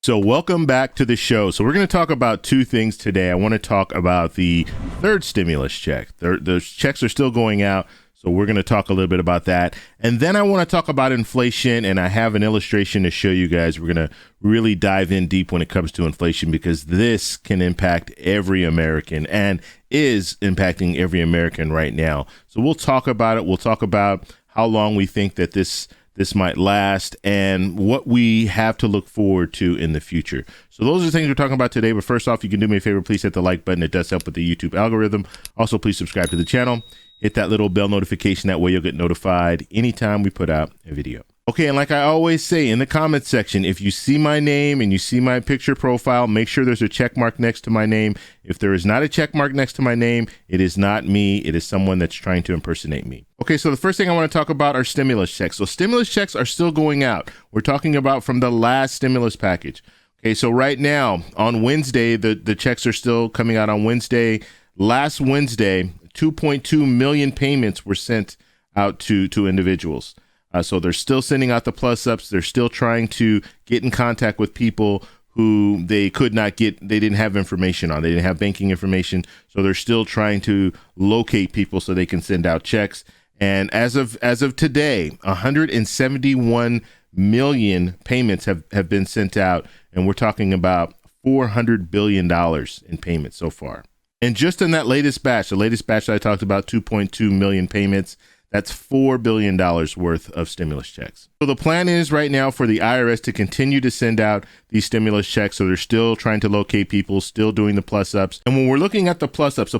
So welcome back to the show. So we're going to talk about two things today. I want to talk about the third stimulus check. Those checks are still going out. So we're going to talk a little bit about that. And then I want to talk about inflation. And I have an illustration to show you guys. We're going to really dive in deep when it comes to inflation, because this can impact every American and is impacting every American right now. So we'll talk about it. We'll talk about how long we think that this might last and what we have to look forward to in the future. So those are the things we're talking about today. But first off, you can do me a favor. Please hit the like button. It does help with the YouTube algorithm. Also, please subscribe to the channel. Hit that little bell notification. That way you'll get notified anytime we put out a video. Okay, and like I always say in the comments section, if you see my name and you see my picture profile, make sure there's a check mark next to my name. If there is not a check mark next to my name, it is not me. It is someone that's trying to impersonate me. Okay, so the first thing I want to talk about are stimulus checks. So stimulus checks are still going out. We're talking about from the last stimulus package. Okay, so right now on Wednesday, the checks are still coming out on Wednesday. Last Wednesday, 2.2 million payments were sent out to individuals. So they're still sending out the plus ups. They're still trying to get in contact with people who they could not get. They didn't have information on. They didn't have banking information. So they're still trying to locate people so they can send out checks. And as of today, 171 million payments have been sent out. And we're talking about $400 billion in payments so far. And just in that latest batch, the latest batch that I talked about, 2.2 million payments, that's $4 billion worth of stimulus checks. So the plan is right now for the IRS to continue to send out these stimulus checks. So they're still trying to locate people, still doing the plus ups. And when we're looking at the plus ups,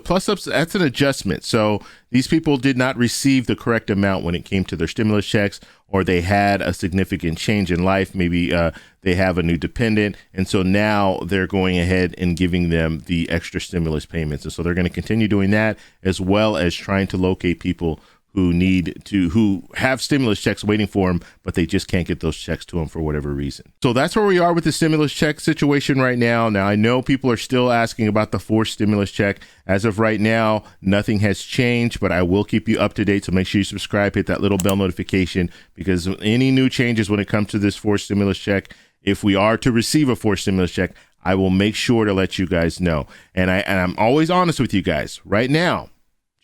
that's an adjustment. So these people did not receive the correct amount when it came to their stimulus checks, or they had a significant change in life. Maybe they have a new dependent. And so now they're going ahead and giving them the extra stimulus payments. And so they're going to continue doing that, as well as trying to locate people who have stimulus checks waiting for them, but they just can't get those checks to them for whatever reason. So that's where we are with the stimulus check situation right now. Now, I know people are still asking about the fourth stimulus check. As of right now, nothing has changed, but I will keep you up to date. So make sure you subscribe, hit that little bell notification, because any new changes when it comes to this fourth stimulus check, if we are to receive a fourth stimulus check, I will make sure to let you guys know. And I'm always honest with you guys. Right now,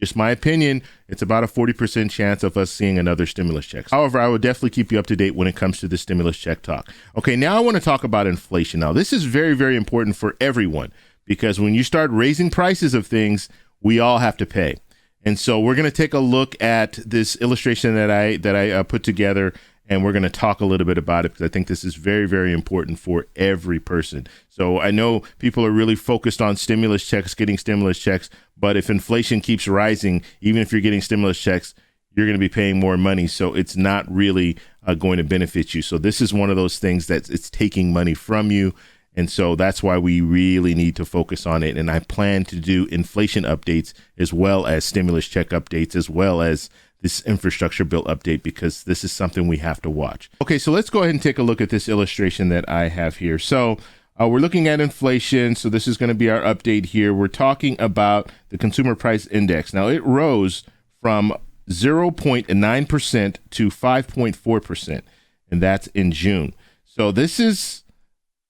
just my opinion, it's about a 40% chance of us seeing another stimulus check. However, I will definitely keep you up to date when it comes to the stimulus check talk. Okay, now I want to talk about inflation. Now, this is very, very important for everyone, because when you start raising prices of things, we all have to pay. And so we're going to take a look at this illustration that I put together, and we're going to talk a little bit about it, because I think this is very, very important for every person. So I know people are really focused on stimulus checks, getting stimulus checks, but if inflation keeps rising, even if you're getting stimulus checks, you're going to be paying more money. So it's not really going to benefit you. So this is one of those things that it's taking money from you. And so that's why we really need to focus on it. And I plan to do inflation updates, as well as stimulus check updates, as well as this infrastructure bill update, because this is something we have to watch. Okay, so let's go ahead and take a look at this illustration that I have here. So we're looking at inflation. So this is going to be our update here. We're talking about the consumer price index. Now, it rose from 0.9% to 5.4%, and that's in June. So this is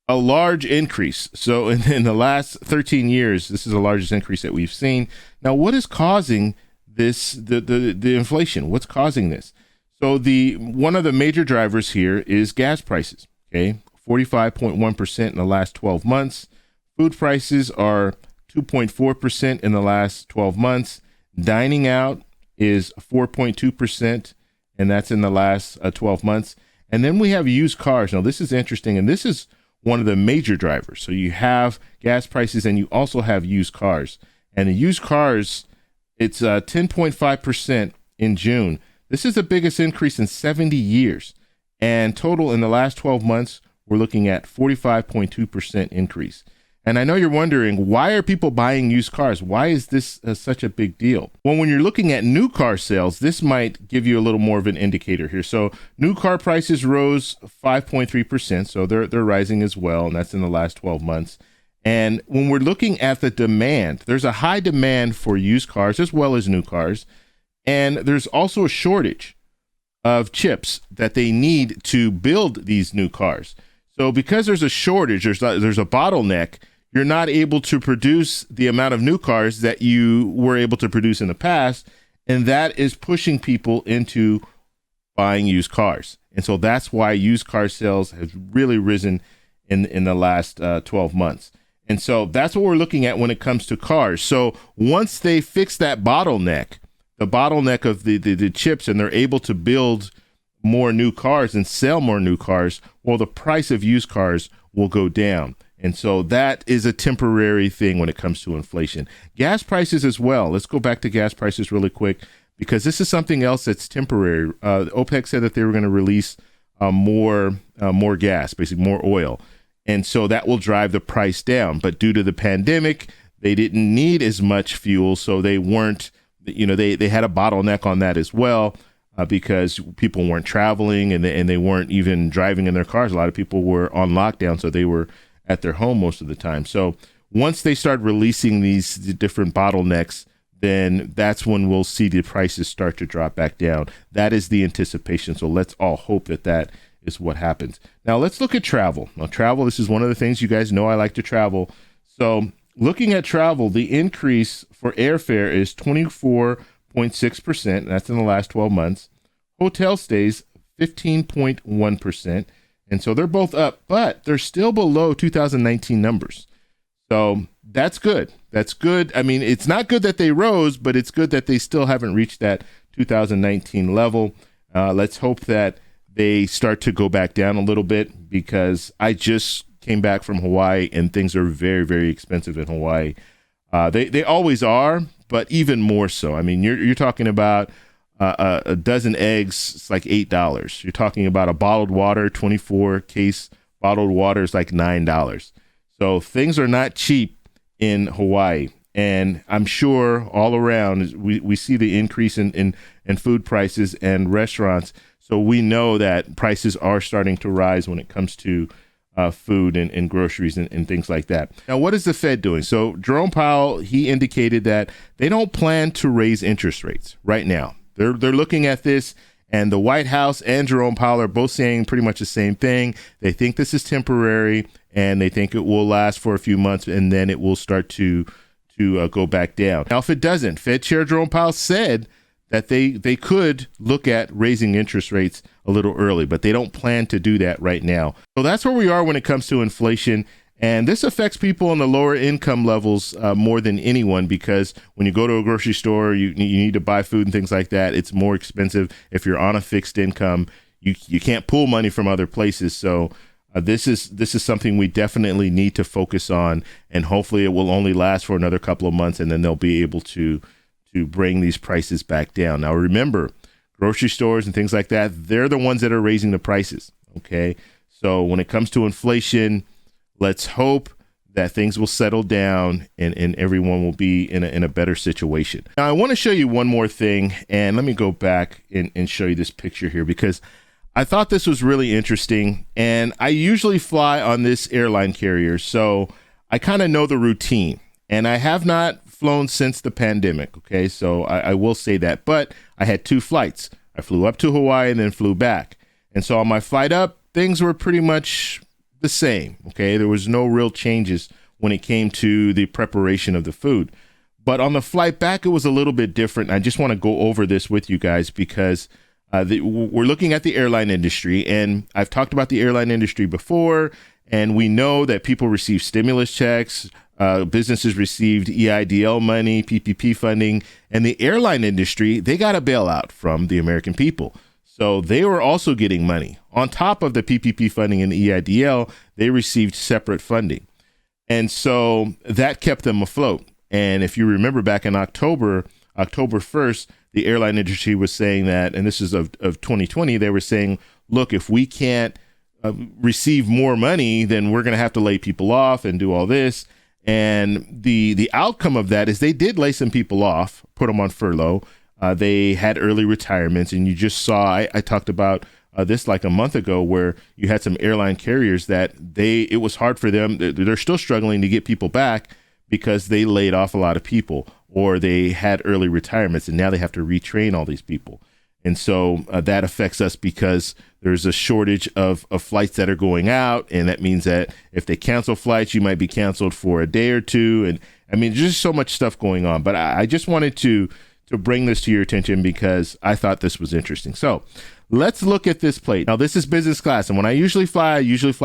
a large increase. So in the last 13 years, this is the largest increase that we've seen. Now, what is causing this, the inflation? What's causing this? So one of the major drivers here is gas prices. Okay, 45.1% in the last 12 months. Food prices are 2.4% in the last 12 months. Dining out is 4.2%, and that's in the last 12 months. And then we have used cars. Now, this is interesting, and this is one of the major drivers. So you have gas prices, and you also have used cars. And the used cars, it's 10.5% in June. This is the biggest increase in 70 years. And total in the last 12 months, we're looking at 45.2% increase. And I know you're wondering, why are people buying used cars? Why is this such a big deal? Well, when you're looking at new car sales, this might give you a little more of an indicator here. So new car prices rose 5.3%. So they're rising as well. And that's in the last 12 months. And when we're looking at the demand, there's a high demand for used cars as well as new cars. And there's also a shortage of chips that they need to build these new cars. So because there's a shortage, there's a bottleneck, you're not able to produce the amount of new cars that you were able to produce in the past. And that is pushing people into buying used cars. And so that's why used car sales has really risen in the last 12 months. And so that's what we're looking at when it comes to cars. So once they fix that bottleneck, the bottleneck of the chips, and they're able to build more new cars and sell more new cars, well, the price of used cars will go down. And so that is a temporary thing when it comes to inflation. Gas prices as well. Let's go back to gas prices really quick, because this is something else that's temporary. OPEC said that they were going to release more gas, basically more oil. And so that will drive the price down. But due to the pandemic, they didn't need as much fuel. So they weren't, they had a bottleneck on that as well, because people weren't traveling and they weren't even driving in their cars. A lot of people were on lockdown, so they were at their home most of the time. So once they start releasing these different bottlenecks, then that's when we'll see the prices start to drop back down. That is the anticipation. So let's all hope that is what happens. Now let's look at travel. Now travel, this is one of the things you guys know I like to travel. So looking at travel, the increase for airfare is 24.6%. That's in the last 12 months. Hotel stays 15.1%. And so they're both up, but they're still below 2019 numbers. So that's good. That's good. I mean, it's not good that they rose, but it's good that they still haven't reached that 2019 level. Let's hope that they start to go back down a little bit, because I just came back from Hawaii and things are very, very expensive in Hawaii. They always are, but even more so. I mean, you're talking about a dozen eggs, it's like $8. You're talking about a bottled water, 24 case bottled water is like $9. So things are not cheap in Hawaii. And I'm sure all around we see the increase in food prices and restaurants. So we know that prices are starting to rise when it comes to food and groceries and things like that. Now, what is the Fed doing? So Jerome Powell, he indicated that they don't plan to raise interest rates right now. They're looking at this, and the White House and Jerome Powell are both saying pretty much the same thing. They think this is temporary, and they think it will last for a few months, and then it will start to go back down. Now, if it doesn't, Fed Chair Jerome Powell said that they could look at raising interest rates a little early, but they don't plan to do that right now. So that's where we are when it comes to inflation. And this affects people in the lower income levels more than anyone, because when you go to a grocery store, you need to buy food and things like that. It's more expensive. If you're on a fixed income, you can't pull money from other places. So this is something we definitely need to focus on, and hopefully it will only last for another couple of months, and then they'll be able to bring these prices back down. Now, remember, grocery stores and things like that, they're the ones that are raising the prices. Okay. So when it comes to inflation, let's hope that things will settle down and everyone will be in a better situation. Now, I want to show you one more thing, and let me go back and show you this picture here, because I thought this was really interesting, and I usually fly on this airline carrier, so I kind of know the routine, and I have not flown since the pandemic. Okay, so I will say that, but I had 2 flights. I flew up to Hawaii and then flew back. And so on my flight up, things were pretty much the same. Okay, there was no real changes when it came to the preparation of the food. But on the flight back, it was a little bit different. I just want to go over this with you guys, because we're looking at the airline industry, and I've talked about the airline industry before, and we know that people receive stimulus checks, businesses received EIDL money, PPP funding, and the airline industry, they got a bailout from the American people. So they were also getting money. On top of the PPP funding and the EIDL, they received separate funding. And so that kept them afloat. And if you remember back in October 1st, the airline industry was saying that, and this is of 2020, they were saying, look, if we can't receive more money, then we're going to have to lay people off and do all this. And the outcome of that is they did lay some people off, put them on furlough. They had early retirements, and you just saw, I talked about this like a month ago, where you had some airline carriers that it was hard for them. They're still struggling to get people back because they laid off a lot of people, or they had early retirements, and now they have to retrain all these people. And so that affects us because there's a shortage of flights that are going out. And that means that if they cancel flights, you might be canceled for a day or two. And I mean, there's just so much stuff going on. But I just wanted to bring this to your attention because I thought this was interesting. So let's look at this plate. Now, this is business class. And when I usually fly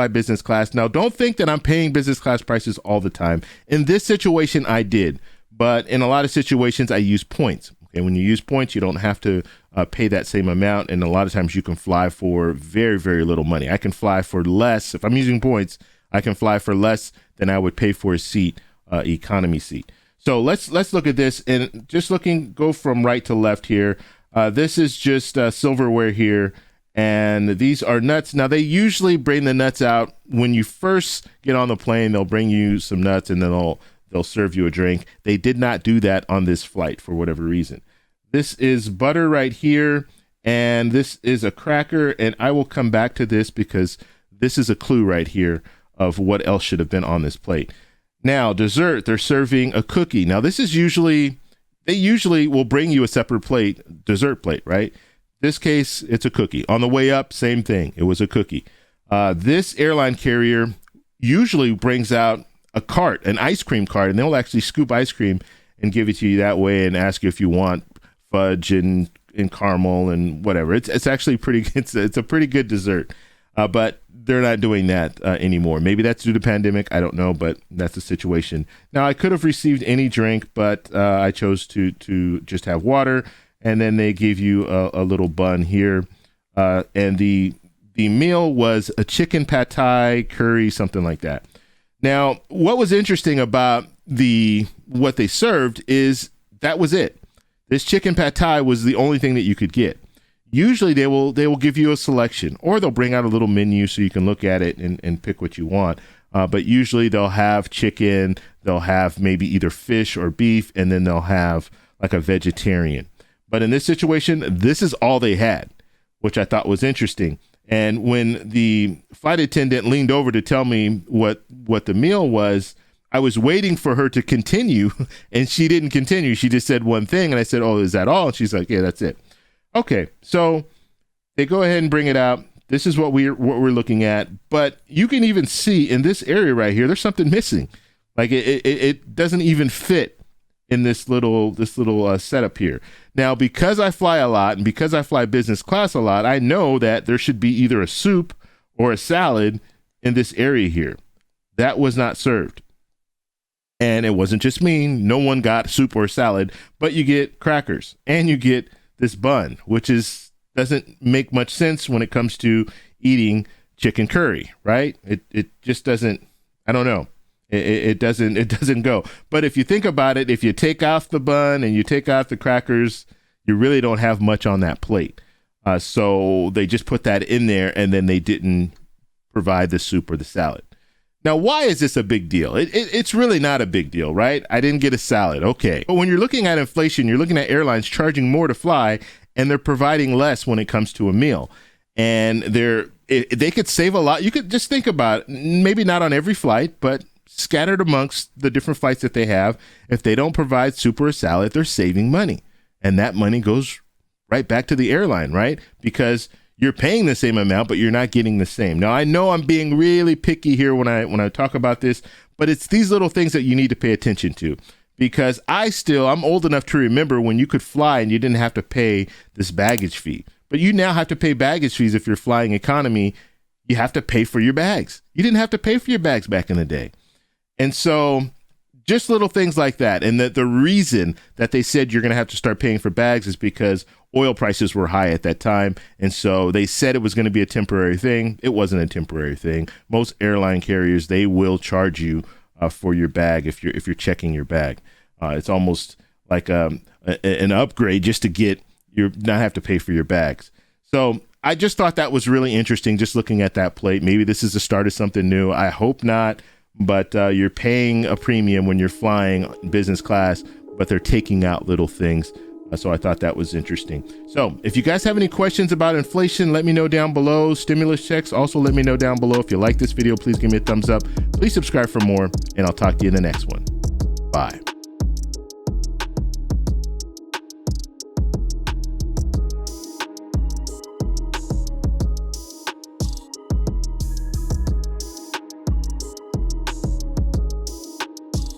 business class. Now, don't think that I'm paying business class prices all the time. In this situation, I did. But in a lot of situations, I use points. Okay, when you use points, you don't have to pay that same amount. And a lot of times you can fly for very, very little money. I can fly for less. If I'm using points, I can fly for less than I would pay for a seat, economy seat. So let's look at this and just go from right to left here. This is just silverware here. And these are nuts. Now, they usually bring the nuts out when you first get on the plane. They'll bring you some nuts and then they'll serve you a drink. They did not do that on this flight for whatever reason. This is butter right here, and this is a cracker, and I will come back to this because this is a clue right here of what else should have been on this plate. Now, dessert, they're serving a cookie. Now, they usually will bring you a separate plate, dessert plate, right? This case, it's a cookie. On the way up, same thing. It was a cookie. This airline carrier usually brings out a cart, an ice cream cart, and they'll actually scoop ice cream and give it to you that way and ask you if you want fudge and caramel and whatever. It's actually it's a pretty good dessert, but they're not doing that anymore. Maybe that's due to pandemic. I don't know, but that's the situation. Now, I could have received any drink, but I chose to just have water, and then they give you a little bun here, and the meal was a chicken pad thai curry, something like that. Now, what was interesting about what they served is that was it. This chicken pad thai was the only thing that you could get. Usually they will give you a selection, or they'll bring out a little menu so you can look at it and pick what you want. But usually they'll have chicken, they'll have maybe either fish or beef, and then they'll have like a vegetarian. But in this situation, this is all they had, which I thought was interesting. And when the flight attendant leaned over to tell me what the meal was, I was waiting for her to continue, and she didn't continue. She just said one thing, and I said, "Oh, is that all?" And she's like, "Yeah, that's it." Okay, so they go ahead and bring it out. This is what we're looking at, but you can even see in this area right here, there's something missing. Like it doesn't even fit in this little setup here. Now, because I fly a lot and because I fly business class a lot, I know that there should be either a soup or a salad in this area here. That was not served. And it wasn't just me. No one got soup or salad, but you get crackers and you get this bun, which doesn't make much sense when it comes to eating chicken curry, right? It just doesn't, I don't know. It doesn't go. But if you think about it, if you take off the bun and you take out the crackers, you really don't have much on that plate. So they just put that in there and then they didn't provide the soup or the salad. Now, why is this a big deal? It's really not a big deal, right? I didn't get a salad. Okay. But when you're looking at inflation, you're looking at airlines charging more to fly and they're providing less when it comes to a meal. And they could save a lot. You could just think about it, maybe not on every flight, but scattered amongst the different flights that they have. If they don't provide soup or a salad, they're saving money. And that money goes right back to the airline, right? Because you're paying the same amount, but you're not getting the same. Now, I know I'm being really picky here when I talk about this, but it's these little things that you need to pay attention to, because I'm old enough to remember when you could fly and you didn't have to pay this baggage fee. But you now have to pay baggage fees if you're flying economy. You have to pay for your bags. You didn't have to pay for your bags back in the day. And so just little things like that. And the reason that they said you're going to have to start paying for bags is because oil prices were high at that time. And so they said it was going to be a temporary thing. It wasn't a temporary thing. Most airline carriers, they will charge you for your bag if you're checking your bag. It's almost like an upgrade just to get you not have to pay for your bags. So I just thought that was really interesting, just looking at that plate. Maybe this is the start of something new. I hope not. But you're paying a premium when you're flying business class, but they're taking out little things. So I thought that was interesting. So if you guys have any questions about inflation, let me know down below. Stimulus checks, also let me know down below. If you like this video, please give me a thumbs up. Please subscribe for more, and I'll talk to you in the next one. Bye.